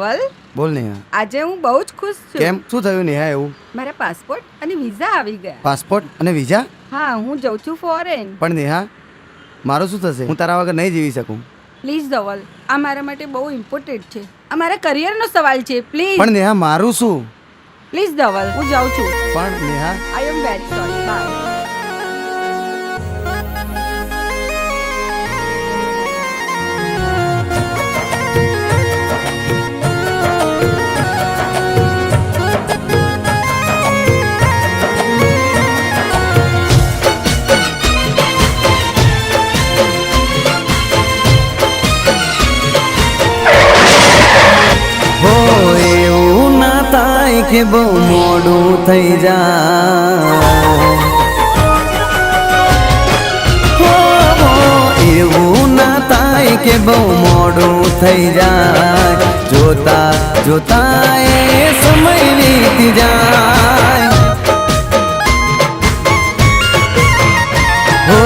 ધવલ, બોલ નેહા. આજે હું બહુ જ ખુશ છું. કેમ, શું થયું નેહા એવું? મારા પાસપોર્ટ અને વિઝા આવી ગયા. પાસપોર્ટ અને વિઝા? હા, હું જઉં છું ફોરેન. પણ નેહા, મારું શું થશે? હું તારા વગર નહીં જીવી શકું. પ્લીઝ ધવલ, આ મારા માટે બહુ ઇમ્પોર્ટન્ટ છે. આ મારા કરિયરનો સવાલ છે. પ્લીઝ. પણ નેહા, મારું શું? પ્લીઝ ધવલ, હું જાઉં છું. પણ નેહા, આઈ એમ વેરી સોરી. બાય. કે બહુ મોડું થઈ જાય, એવું ના થાય કે બહુ મોડું થઈ જાય, જોતા જોતા એ સમય વીતી જાય. હો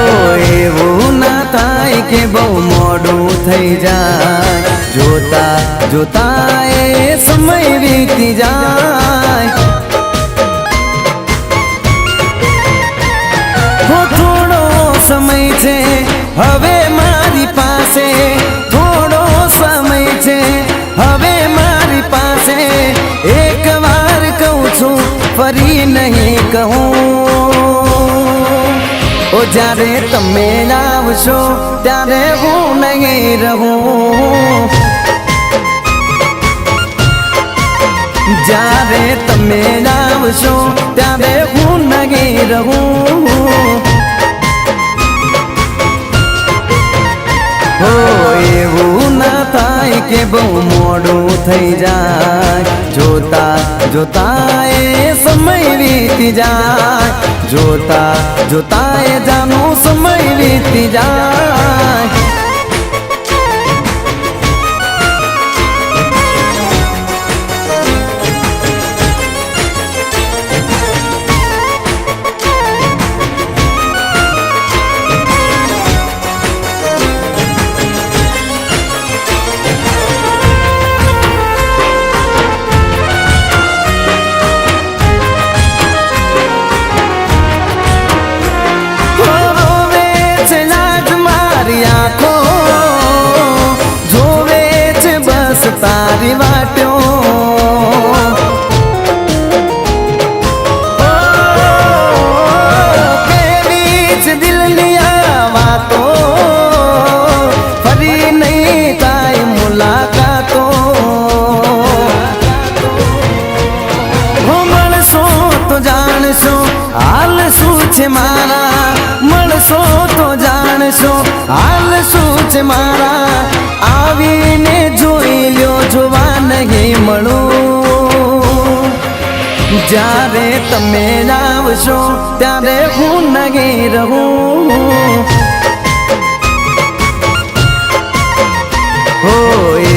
એવું ના થાય કે બહુ મોડું થઈ જાય, જોતા જોતા એ સમય વીતી જાય. હો થોડો સમય છે હવે મારી પાસે, થોડો સમય છે હવે મારી પાસે, એક વાર કહું છું ફરી નહીં કહું. ઓ જ્યારે તમે આવશો ત્યારે હું નહીં રહું, જ્યારે તમે આવશો ત્યારે હું નહીં રહું. હો એવું ના થાય કે બહુ મોડું થઈ જાય, જોતા જોતા એ સમય વીતી જાય, જોતા જોતા એ જાનું સમય વીતી જાય. તારી વાટ્યો કેવી જ દિલની આ વાતો, ફરી નહીં થાય મુલાકાતો. હો મળશો તો જાણશો હાલ શું છે મારા, મળશો તો જાણશો હાલ શું છે મારા, આવીને જોઈ લ્યો જોવા નહીં મળું. જ્યારે તમે આવશો ત્યારે હું નહીં રહું. હો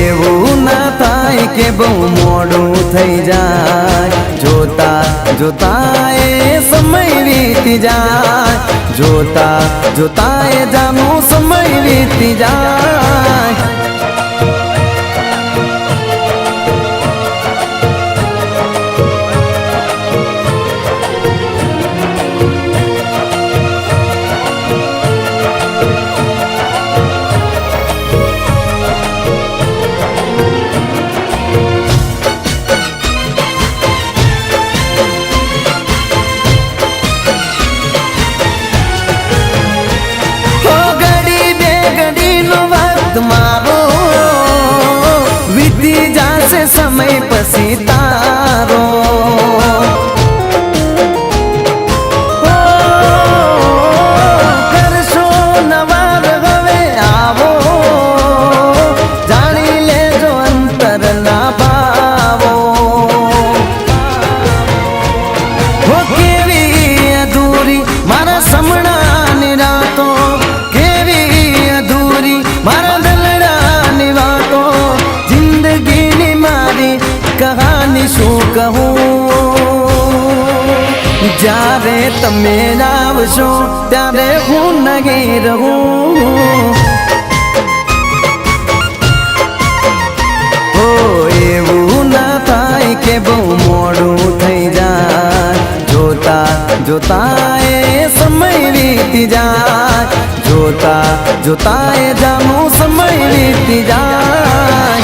એવું ના થાય કે બહુ મોડું થઈ જાય, જોતા જોતા એ સમય વીતી જાય, જોતા જોતા એ જાનું સમય વીતી જાય. મારો વીતી જાશે સમય પછી તારો, કરશો નવાર હવે આવો, જાણી લેજો અંતર ના ભાવો. હો કેવી અધૂરી મારા સમણાની રાતો, કેવી અધૂરી મારા દલડાની વાતો, જિંદગીની મારી કહાની શું કહું. જ્યારે તમે આવશો ત્યારે હું નહીં રહું. હો એવું જોતા એ સમય વીતી જાય જોતા જોતા એ જાનું સમય વીતી જાય